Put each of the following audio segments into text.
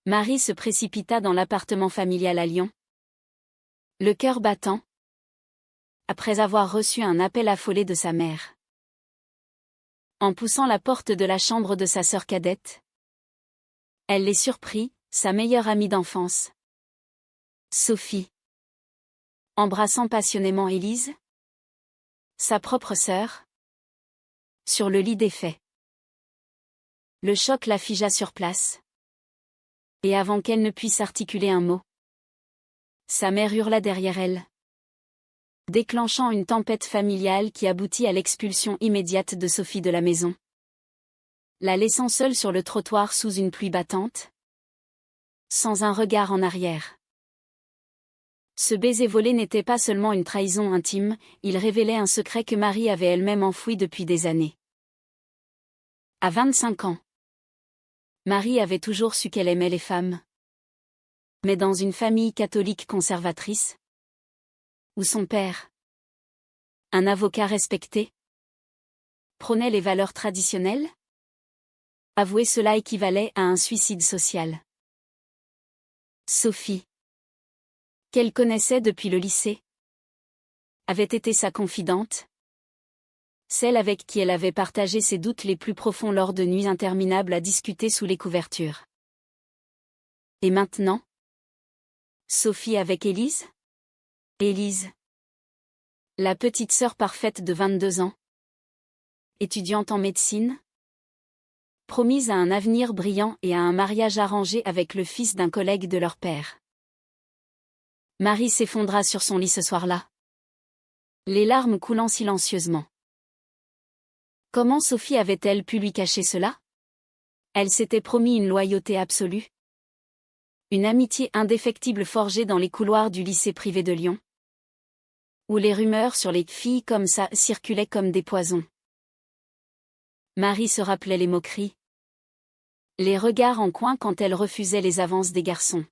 Marie se précipita dans l'appartement familial à Lyon. Le cœur battant, après avoir reçu un appel affolé de sa mère. En poussant la porte de la chambre de sa sœur cadette, elle les surprit, sa meilleure amie d'enfance, Sophie, embrassant passionnément Élise, sa propre sœur, sur le lit défait. Le choc la figea sur place. Et avant qu'elle ne puisse articuler un mot, sa mère hurla derrière elle, déclenchant une tempête familiale qui aboutit à l'expulsion immédiate de Sophie de la maison, la laissant seule sur le trottoir sous une pluie battante, sans un regard en arrière. Ce baiser volé n'était pas seulement une trahison intime, il révélait un secret que Marie avait elle-même enfoui depuis des années. À 25 ans, Marie avait toujours su qu'elle aimait les femmes. Mais dans une famille catholique conservatrice, où son père, un avocat respecté, prônait les valeurs traditionnelles, avouer cela équivalait à un suicide social. Sophie, qu'elle connaissait depuis le lycée, avait été sa confidente, celle avec qui elle avait partagé ses doutes les plus profonds lors de nuits interminables à discuter sous les couvertures. Et maintenant, Sophie avec Élise? Élise, la petite sœur parfaite de 22 ans, étudiante en médecine, promise à un avenir brillant et à un mariage arrangé avec le fils d'un collègue de leur père. Marie s'effondra sur son lit ce soir-là, les larmes coulant silencieusement. Comment Sophie avait-elle pu lui cacher cela? Elle s'était promis une loyauté absolue. Une amitié indéfectible forgée dans les couloirs du lycée privé de Lyon, où les rumeurs sur les filles comme ça circulaient comme des poisons. Marie se rappelait les moqueries, les regards en coin quand elle refusait les avances des garçons.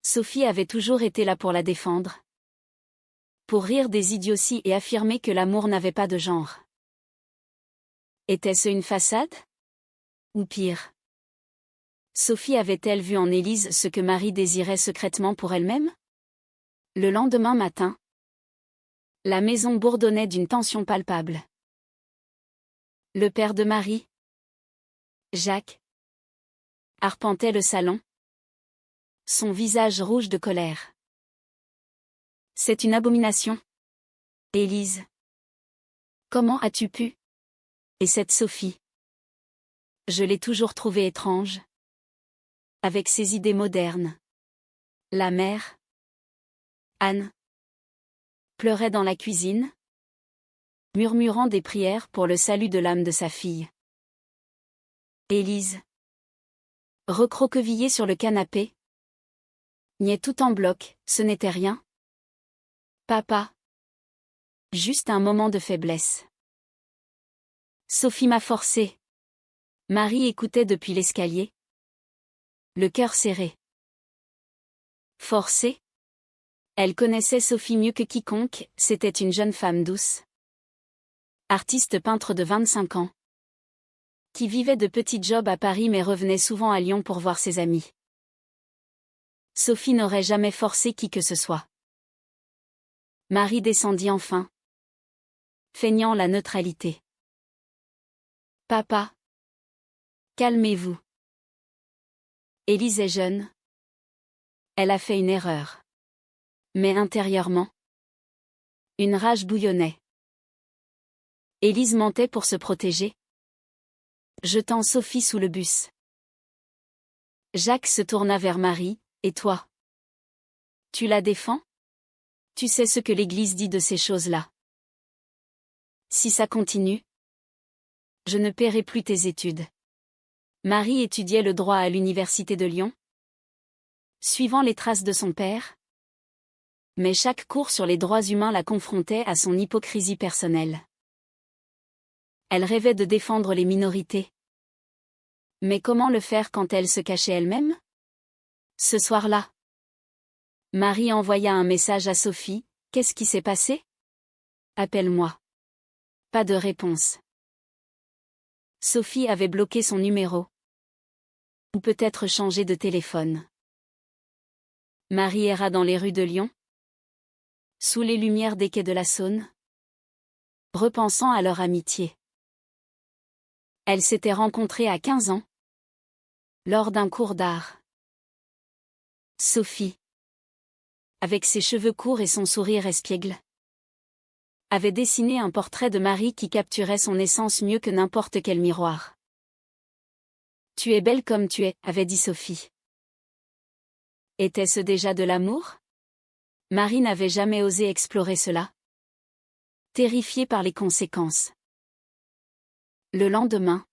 Sophie avait toujours été là pour la défendre, pour rire des idioties et affirmer que l'amour n'avait pas de genre. Était-ce une façade? Ou pire? Sophie avait-elle vu en Élise ce que Marie désirait secrètement pour elle-même? Le lendemain matin, la maison bourdonnait d'une tension palpable. Le père de Marie, Jacques, arpentait le salon, son visage rouge de colère. C'est une abomination. Élise, comment as-tu pu? Et cette Sophie? Je l'ai toujours trouvée étrange. Avec ses idées modernes. La mère, Anne, pleurait dans la cuisine, murmurant des prières pour le salut de l'âme de sa fille. Élise, recroquevillée sur le canapé, niait tout en bloc, ce n'était rien. Papa. Juste un moment de faiblesse. Sophie m'a forcé. Marie écoutait depuis l'escalier, le cœur serré. Forcée? Elle connaissait Sophie mieux que quiconque, c'était une jeune femme douce. Artiste peintre de 25 ans. Qui vivait de petits jobs à Paris mais revenait souvent à Lyon pour voir ses amis. Sophie n'aurait jamais forcé qui que ce soit. Marie descendit enfin, feignant la neutralité. Papa. Calmez-vous. Élise est jeune. Elle a fait une erreur. Mais intérieurement, une rage bouillonnait. Élise mentait pour se protéger, jetant Sophie sous le bus. Jacques se tourna vers Marie, et toi? Tu la défends? Tu sais ce que l'Église dit de ces choses-là. Si ça continue, je ne paierai plus tes études. Marie étudiait le droit à l'université de Lyon, suivant les traces de son père. Mais chaque cours sur les droits humains la confrontait à son hypocrisie personnelle. Elle rêvait de défendre les minorités. Mais comment le faire quand elle se cachait elle-même? Ce soir-là, Marie envoya un message à Sophie. Qu'est-ce qui s'est passé? Appelle-moi. Pas de réponse. Sophie avait bloqué son numéro. Ou peut-être changer de téléphone. Marie erra dans les rues de Lyon, sous les lumières des quais de la Saône, repensant à leur amitié. Elle s'était rencontrée à 15 ans, lors d'un cours d'art. Sophie, avec ses cheveux courts et son sourire espiègle, avait dessiné un portrait de Marie qui capturait son essence mieux que n'importe quel miroir. « Tu es belle comme tu es », avait dit Sophie. Était-ce déjà de l'amour? Marie n'avait jamais osé explorer cela, terrifiée par les conséquences. Le lendemain,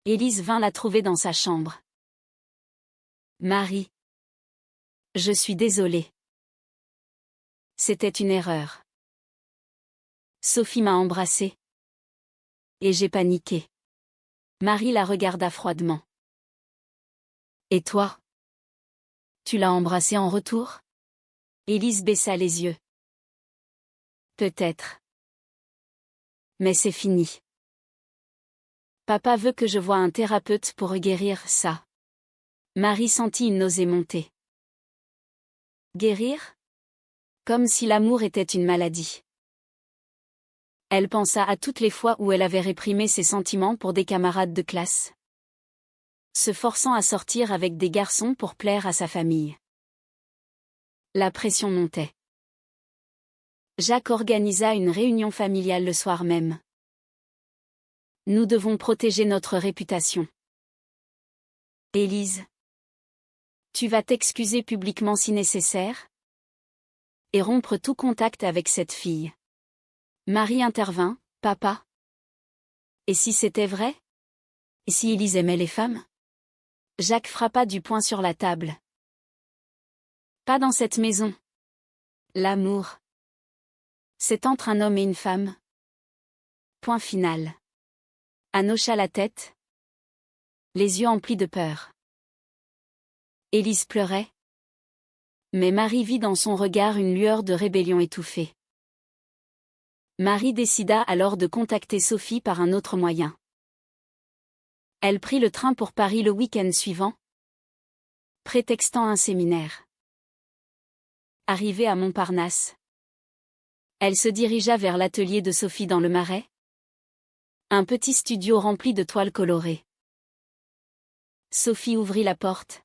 Élise vint la trouver dans sa chambre. « Marie, je suis désolée. C'était une erreur. Sophie m'a embrassée. Et j'ai paniqué. » Marie la regarda froidement. « Et toi? Tu l'as embrassée en retour? » Élise baissa les yeux. « Peut-être. Mais c'est fini. Papa veut que je voie un thérapeute pour guérir ça. » Marie sentit une nausée monter. Guérir? Comme si l'amour était une maladie. Elle pensa à toutes les fois où elle avait réprimé ses sentiments pour des camarades de classe, se forçant à sortir avec des garçons pour plaire à sa famille. La pression montait. Jacques organisa une réunion familiale le soir même. « Nous devons protéger notre réputation. Élise, tu vas t'excuser publiquement si nécessaire? Et rompre tout contact avec cette fille. » Marie intervint. « Papa? Et si c'était vrai? Et si Élise aimait les femmes? » Jacques frappa du poing sur la table. « Pas dans cette maison. L'amour, c'est entre un homme et une femme. Point final. » Anne hocha la tête, les yeux emplis de peur. Élise pleurait. Mais Marie vit dans son regard une lueur de rébellion étouffée. Marie décida alors de contacter Sophie par un autre moyen. Elle prit le train pour Paris le week-end suivant, prétextant un séminaire. Arrivée à Montparnasse, elle se dirigea vers l'atelier de Sophie dans le Marais, un petit studio rempli de toiles colorées. Sophie ouvrit la porte,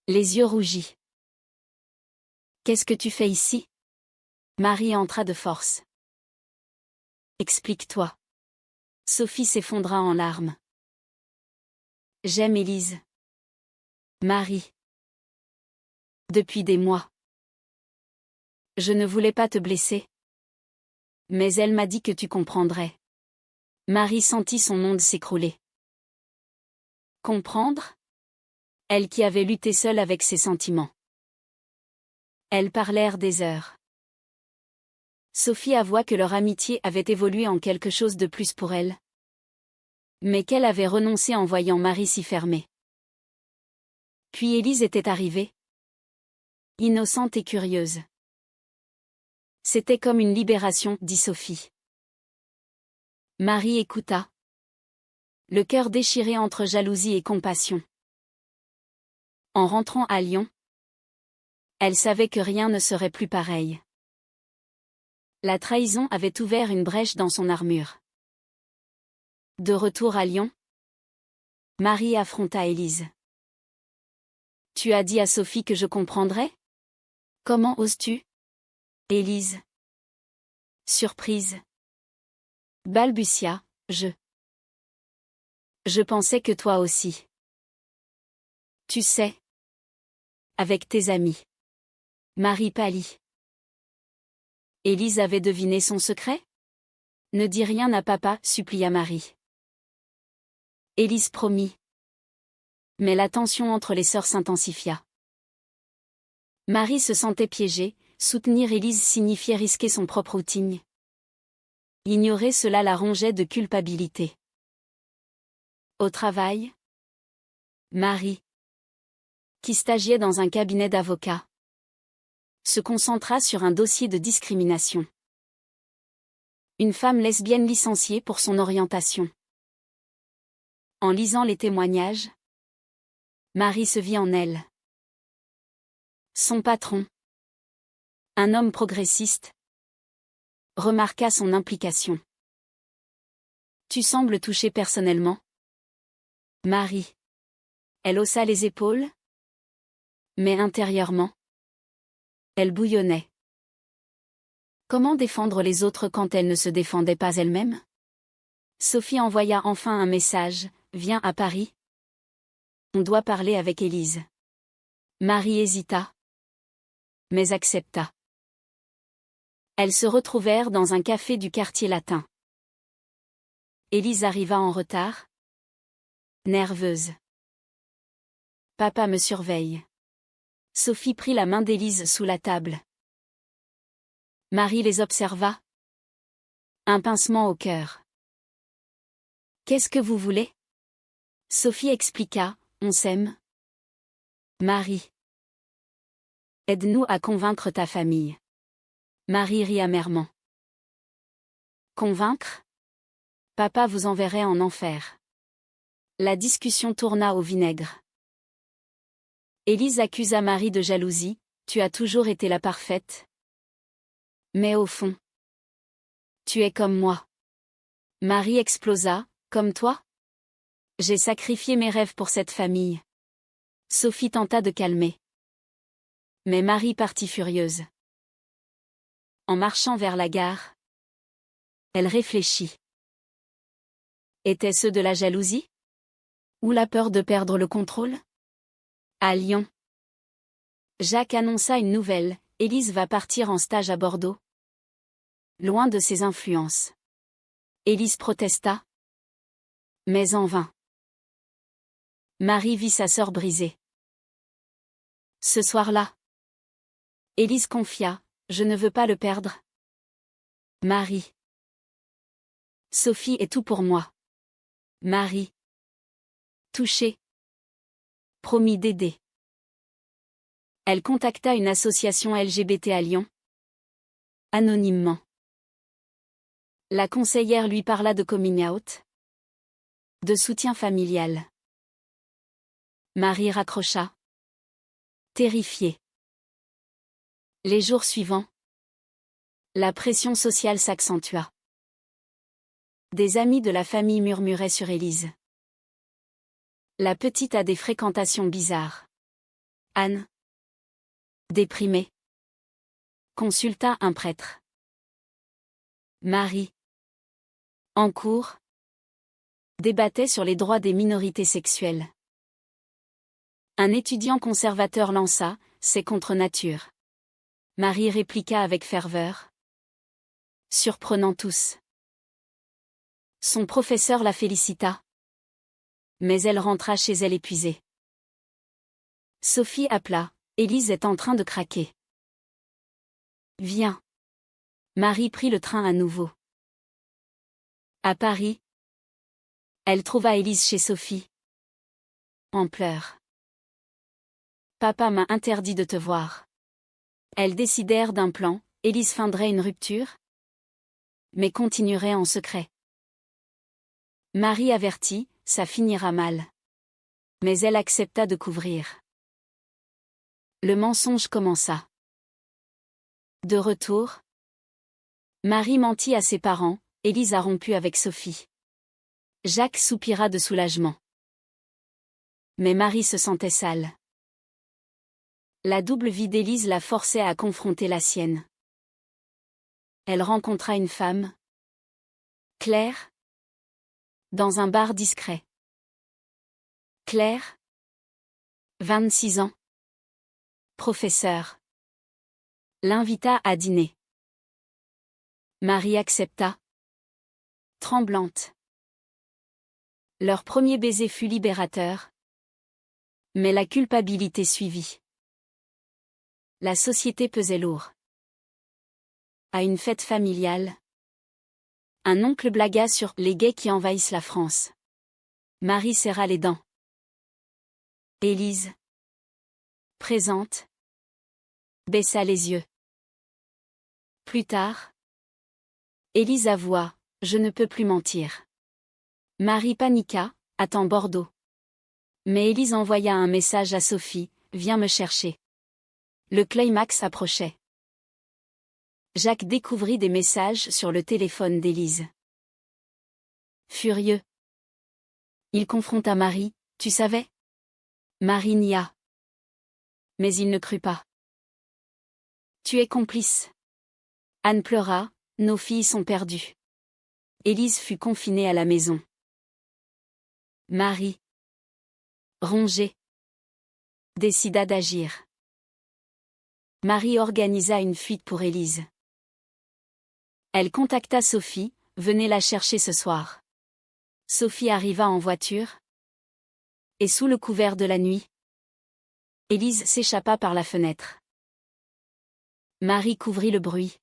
les yeux rougis. « Qu'est-ce que tu fais ici? » Marie entra de force. « Explique-toi. » Sophie s'effondra en larmes. « J'aime Élise. Marie. Depuis des mois. Je ne voulais pas te blesser. Mais elle m'a dit que tu comprendrais. » Marie sentit son monde s'écrouler. Comprendre? Elle qui avait lutté seule avec ses sentiments. Elles parlèrent des heures. Sophie avoua que leur amitié avait évolué en quelque chose de plus pour elle, mais qu'elle avait renoncé en voyant Marie si fermée. Puis Élise était arrivée, innocente et curieuse. C'était comme une libération, dit Sophie. Marie écouta, le cœur déchiré entre jalousie et compassion. En rentrant à Lyon, elle savait que rien ne serait plus pareil. La trahison avait ouvert une brèche dans son armure. De retour à Lyon, Marie affronta Élise. « Tu as dit à Sophie que je comprendrais? Comment oses-tu? » Élise, surprise, balbutia, « Je pensais que toi aussi. Tu sais. Avec tes amis. » Marie pâlit. Élise avait deviné son secret? « Ne dis rien à papa, » supplia Marie. Élise promit. Mais la tension entre les sœurs s'intensifia. Marie se sentait piégée, soutenir Élise signifiait risquer son propre outing. Ignorer cela la rongeait de culpabilité. Au travail, Marie, qui stagiait dans un cabinet d'avocats, se concentra sur un dossier de discrimination. Une femme lesbienne licenciée pour son orientation. En lisant les témoignages, Marie se vit en elle. Son patron, un homme progressiste, remarqua son implication. Tu sembles touchée personnellement. Marie. Elle haussa les épaules. Mais intérieurement, elle bouillonnait. Comment défendre les autres quand elle ne se défendait pas elle-même? Sophie envoya enfin un message, viens à Paris. On doit parler avec Élise. Marie hésita, mais accepta. Elles se retrouvèrent dans un café du quartier latin. Élise arriva en retard, nerveuse. Papa me surveille. Sophie prit la main d'Élise sous la table. Marie les observa. Un pincement au cœur. Qu'est-ce que vous voulez? Sophie expliqua, on s'aime. Marie. Aide-nous à convaincre ta famille. Marie rit amèrement. Convaincre? Papa vous enverrait en enfer. La discussion tourna au vinaigre. Élise accusa Marie de jalousie, tu as toujours été la parfaite. Mais au fond, tu es comme moi. Marie explosa, comme toi? J'ai sacrifié mes rêves pour cette famille. Sophie tenta de calmer. Mais Marie partit furieuse. En marchant vers la gare, elle réfléchit. Étaient-ce de la jalousie? Ou la peur de perdre le contrôle? À Lyon, Jacques annonça une nouvelle, Élise va partir en stage à Bordeaux. Loin de ses influences. Élise protesta. Mais en vain. Marie vit sa sœur brisée. Ce soir-là, Élise confia, je ne veux pas le perdre. Marie. Sophie est tout pour moi. Marie. Touchée. Promis d'aider. Elle contacta une association LGBT à Lyon. Anonymement. La conseillère lui parla de coming out. De soutien familial. Marie raccrocha. Terrifiée. Les jours suivants, la pression sociale s'accentua. Des amis de la famille murmuraient sur Élise. La petite a des fréquentations bizarres. Anne, déprimée, consulta un prêtre. Marie, en cours, débattait sur les droits des minorités sexuelles. Un étudiant conservateur lança, c'est contre nature. Marie répliqua avec ferveur. Surprenant tous. Son professeur la félicita. Mais elle rentra chez elle épuisée. Sophie appela, Élise est en train de craquer. Viens. Marie prit le train à nouveau. À Paris, elle trouva Élise chez Sophie. En pleurs. Papa m'a interdit de te voir. Elles décidèrent d'un plan, Élise feindrait une rupture, mais continuerait en secret. Marie avertit, ça finira mal. Mais elle accepta de couvrir. Le mensonge commença. De retour, Marie mentit à ses parents, Élise a rompu avec Sophie. Jacques soupira de soulagement. Mais Marie se sentait sale. La double vie d'Élise la forçait à confronter la sienne. Elle rencontra une femme, Claire, dans un bar discret. Claire, 26 ans, professeur, l'invita à dîner. Marie accepta, tremblante. Leur premier baiser fut libérateur, mais la culpabilité suivit. La société pesait lourd. À une fête familiale, un oncle blagua sur les gays qui envahissent la France. Marie serra les dents. Élise, présente, baissa les yeux. Plus tard, Élise avoua, je ne peux plus mentir. Marie paniqua, attends Bordeaux. Mais Élise envoya un message à Sophie, « Viens me chercher ». Le climax approchait. Jacques découvrit des messages sur le téléphone d'Élise. Furieux, il confronta Marie, « Tu savais ?» Marie nia. Mais il ne crut pas. « Tu es complice. » Anne pleura, « Nos filles sont perdues. » Élise fut confinée à la maison. Marie, rongée, décida d'agir. Marie organisa une fuite pour Élise. Elle contacta Sophie, « Venez la chercher ce soir. » Sophie arriva en voiture. Et sous le couvert de la nuit, Élise s'échappa par la fenêtre. Marie couvrit le bruit.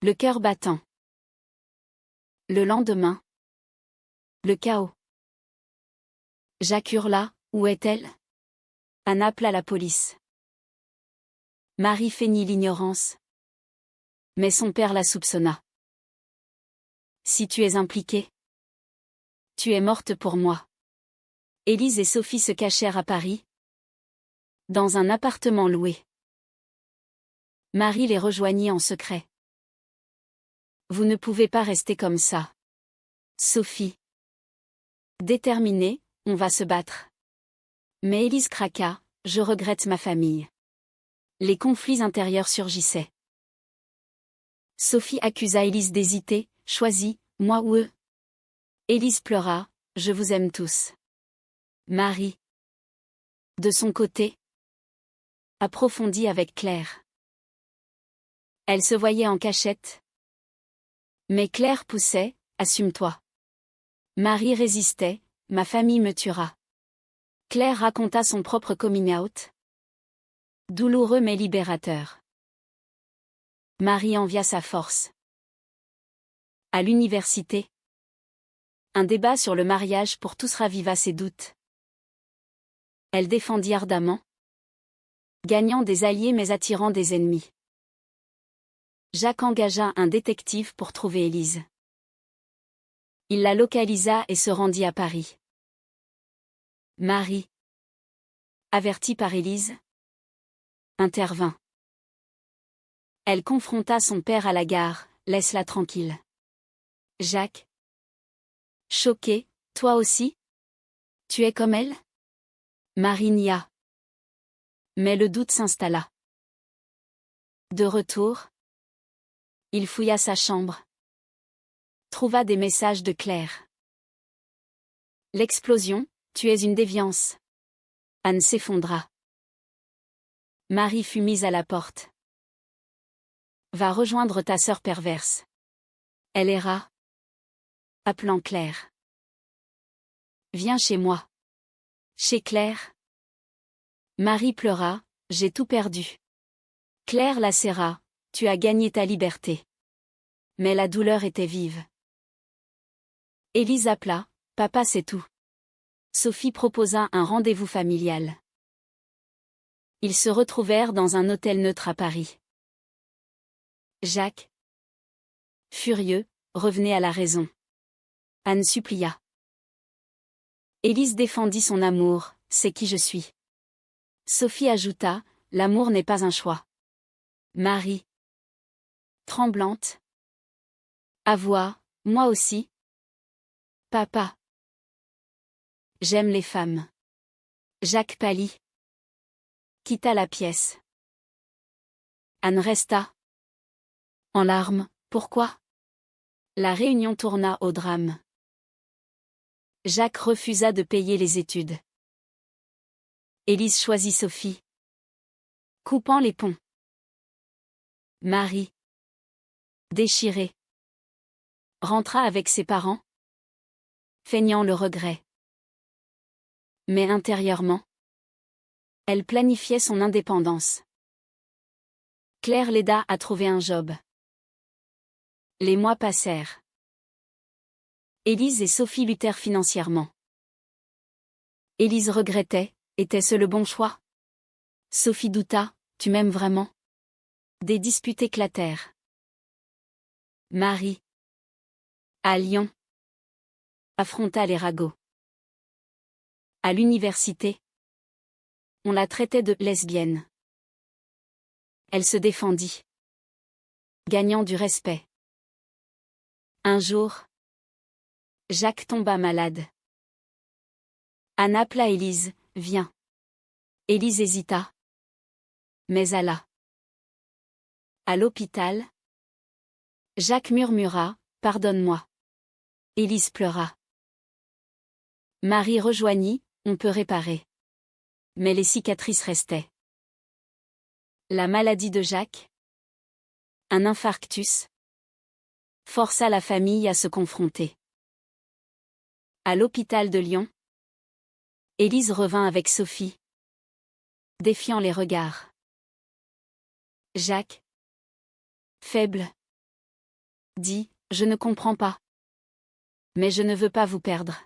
Le cœur battant. Le lendemain. Le chaos. Jacques hurla, « Où est-elle » Anne appela la police. Marie feignit l'ignorance. Mais son père la soupçonna. « Si tu es impliquée, tu es morte pour moi. » Élise et Sophie se cachèrent à Paris, dans un appartement loué. Marie les rejoignit en secret. « Vous ne pouvez pas rester comme ça. Sophie. » Déterminée, « On va se battre. » Mais Élise craqua, « Je regrette ma famille. » Les conflits intérieurs surgissaient. Sophie accusa Élise d'hésiter, « Choisis, moi ou eux ?» Élise pleura, « Je vous aime tous. » Marie, de son côté, approfondit avec Claire. Elle se voyait en cachette. Mais Claire poussait, « Assume-toi. » Marie résistait, « Ma famille me tuera. » Claire raconta son propre coming out. Douloureux mais libérateur. Marie envia sa force. À l'université, un débat sur le mariage pour tous raviva ses doutes. Elle défendit ardemment, gagnant des alliés mais attirant des ennemis. Jacques engagea un détective pour trouver Élise. Il la localisa et se rendit à Paris. Marie, avertie par Élise, intervint. Elle confronta son père à la gare, « Laisse-la tranquille. » Jacques, choqué, « Toi aussi ? Tu es comme elle ?» Marie nia. Mais le doute s'installa. De retour, il fouilla sa chambre. Trouva des messages de Claire. L'explosion, « Tu es une déviance. » Anne s'effondra. Marie fut mise à la porte. Va rejoindre ta sœur perverse. Elle erra, appelant Claire. Viens chez moi. Chez Claire. Marie pleura, j'ai tout perdu. Claire la serra, tu as gagné ta liberté. Mais la douleur était vive. Élise appela, papa c'est tout. Sophie proposa un rendez-vous familial. Ils se retrouvèrent dans un hôtel neutre à Paris. Jacques, furieux, revenait à la raison. Anne supplia. Élise défendit son amour, c'est qui je suis. Sophie ajouta, l'amour n'est pas un choix. Marie, tremblante, avoua, moi aussi. Papa. J'aime les femmes. Jacques pâlit. Quitta la pièce. Anne resta. En larmes, pourquoi? La réunion tourna au drame. Jacques refusa de payer les études. Élise choisit Sophie. Coupant les ponts. Marie, déchirée, rentra avec ses parents, feignant le regret. Mais intérieurement, elle planifiait son indépendance. Claire l'aida à trouver un job. Les mois passèrent. Élise et Sophie luttèrent financièrement. Élise regrettait, était-ce le bon choix? Sophie douta, tu m'aimes vraiment? Des disputes éclatèrent. Marie, à Lyon, affronta les ragots. À l'université, on la traitait de lesbienne. Elle se défendit, gagnant du respect. Un jour, Jacques tomba malade. Anna appela Élise, viens. Élise hésita, mais alla. À l'hôpital, Jacques murmura, pardonne-moi. Élise pleura. Marie rejoignit, on peut réparer. Mais les cicatrices restaient. La maladie de Jacques, un infarctus, força la famille à se confronter. À l'hôpital de Lyon, Élise revint avec Sophie, défiant les regards. Jacques, faible, dit, je ne comprends pas. Mais je ne veux pas vous perdre.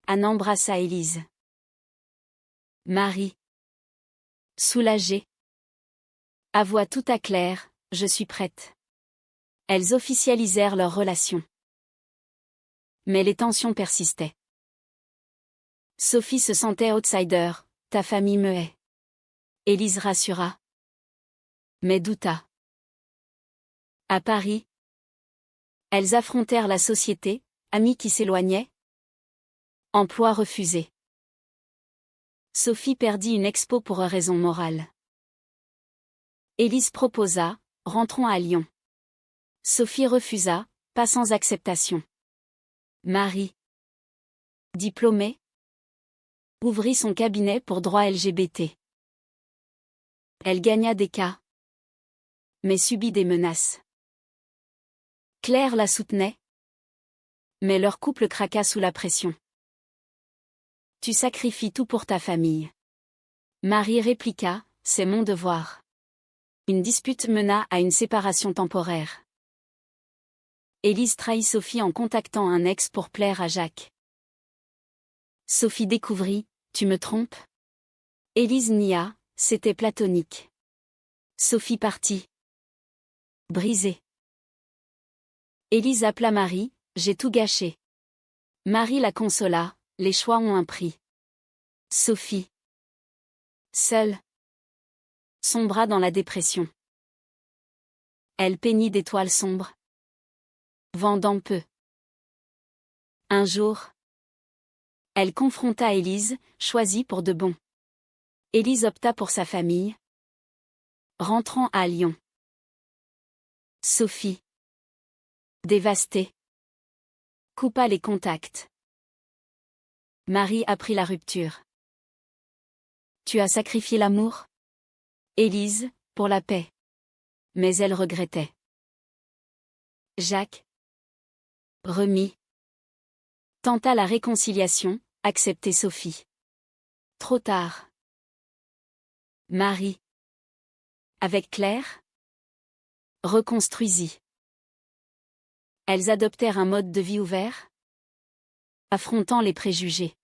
Anne embrassa Élise. Marie, soulagée, avoua tout à Claire, je suis prête. Elles officialisèrent leur relation. Mais les tensions persistaient. Sophie se sentait outsider, ta famille me hait. Élise rassura. Mais douta. À Paris, elles affrontèrent la société, amis qui s'éloignaient. Emploi refusé. Sophie perdit une expo pour raison morale. Élise proposa, rentrons à Lyon. Sophie refusa, pas sans acceptation. Marie, diplômée, ouvrit son cabinet pour droit LGBT. Elle gagna des cas, mais subit des menaces. Claire la soutenait, mais leur couple craqua sous la pression. Tu sacrifies tout pour ta famille. Marie répliqua, c'est mon devoir. Une dispute mena à une séparation temporaire. Élise trahit Sophie en contactant un ex pour plaire à Jacques. Sophie découvrit, tu me trompes? Élise nia, c'était platonique. Sophie partit. Brisée. Élise appela Marie, j'ai tout gâché. Marie la consola, les choix ont un prix. Sophie, seule, sombra dans la dépression. Elle peignit des toiles sombres, vendant peu. Un jour, elle confronta Élise, choisie pour de bon. Élise opta pour sa famille, rentrant à Lyon. Sophie, dévastée, coupa les contacts. Marie apprit la rupture. Tu as sacrifié l'amour? Élise, pour la paix. Mais elle regrettait. Jacques, remis, tenta la réconciliation, accepter Sophie. Trop tard. Marie, avec Claire, reconstruisit. Elles adoptèrent un mode de vie ouvert, affrontant les préjugés.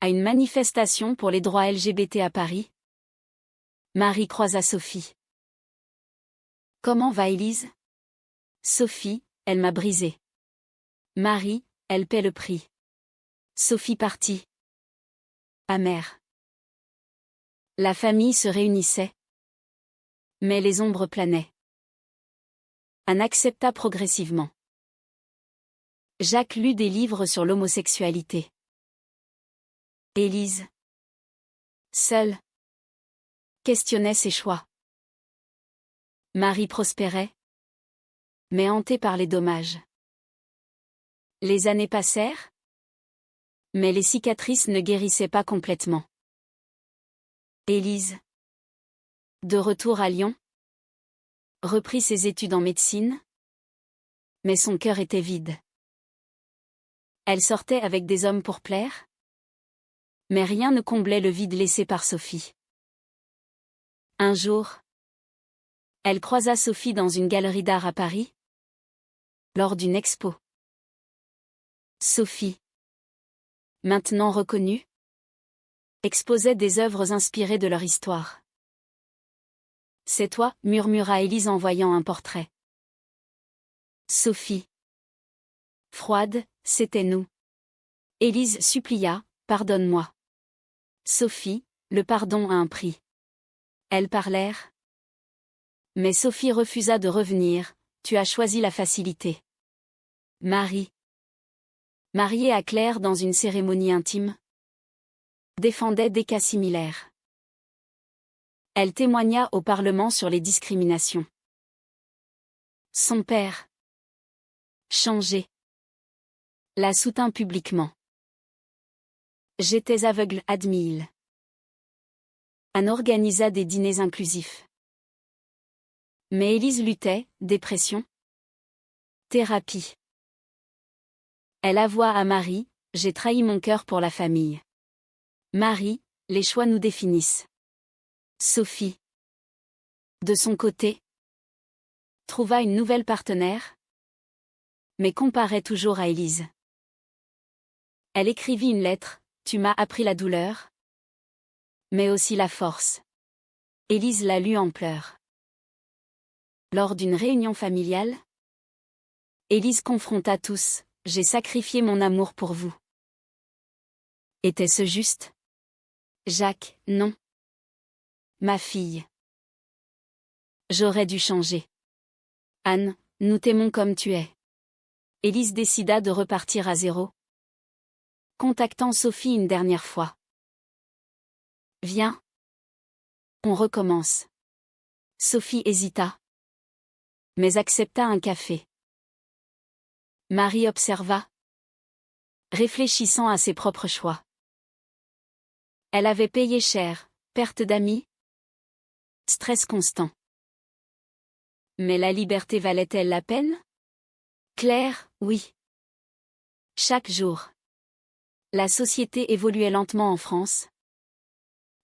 À une manifestation pour les droits LGBT à Paris, Marie croisa Sophie. Comment va Élise? Sophie, elle m'a brisée. Marie, elle paie le prix. Sophie partit. Amère. La famille se réunissait. Mais les ombres planaient. Anne accepta progressivement. Jacques lut des livres sur l'homosexualité. Élise, seule, questionnait ses choix. Marie prospérait, mais hantée par les dommages. Les années passèrent, mais les cicatrices ne guérissaient pas complètement. Élise, de retour à Lyon, reprit ses études en médecine, mais son cœur était vide. Elle sortait avec des hommes pour plaire, mais rien ne comblait le vide laissé par Sophie. Un jour, elle croisa Sophie dans une galerie d'art à Paris, lors d'une expo. Sophie, maintenant reconnue, exposait des œuvres inspirées de leur histoire. C'est toi, murmura Élise en voyant un portrait. Sophie, froide, c'était nous. Élise supplia, pardonne-moi. Sophie, le pardon a un prix. Elles parlèrent. Mais Sophie refusa de revenir, tu as choisi la facilité. Marie. Mariée à Claire dans une cérémonie intime. Défendait des cas similaires. Elle témoigna au Parlement sur les discriminations. Son père. Changé. La soutint publiquement. J'étais aveugle, admit-il. Anne organisa des dîners inclusifs. Mais Élise luttait, dépression. Thérapie. Elle avoua à Marie, j'ai trahi mon cœur pour la famille. Marie, les choix nous définissent. Sophie. De son côté. Trouva une nouvelle partenaire. Mais comparait toujours à Élise. Elle écrivit une lettre, tu m'as appris la douleur. Mais aussi la force. Élise la lut en pleurs. Lors d'une réunion familiale, Élise confronta tous, j'ai sacrifié mon amour pour vous. Était-ce juste? Jacques, non. Ma fille. J'aurais dû changer. Anne, nous t'aimons comme tu es. Élise décida de repartir à zéro. Contactant Sophie une dernière fois. Viens. On recommence. Sophie hésita. Mais accepta un café. Marie observa. Réfléchissant à ses propres choix. Elle avait payé cher, perte d'amis. Stress constant. Mais la liberté valait-elle la peine? Claire, oui. Chaque jour. La société évoluait lentement en France.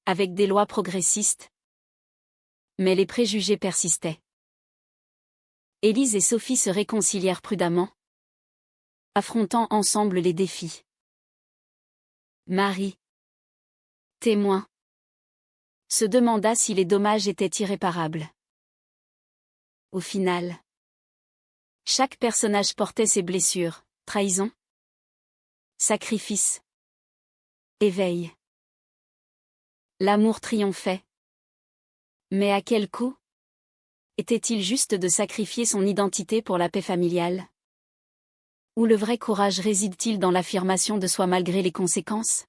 Avec des lois progressistes. Mais les préjugés persistaient. Élise et Sophie se réconcilièrent prudemment. Affrontant ensemble les défis. Marie. Témoin. Se demanda si les dommages étaient irréparables. Au final. Chaque personnage portait ses blessures, trahison. Sacrifice. Éveil. L'amour triomphait. Mais à quel coût? Était-il juste de sacrifier son identité pour la paix familiale? Ou le vrai courage réside-t-il dans l'affirmation de soi malgré les conséquences?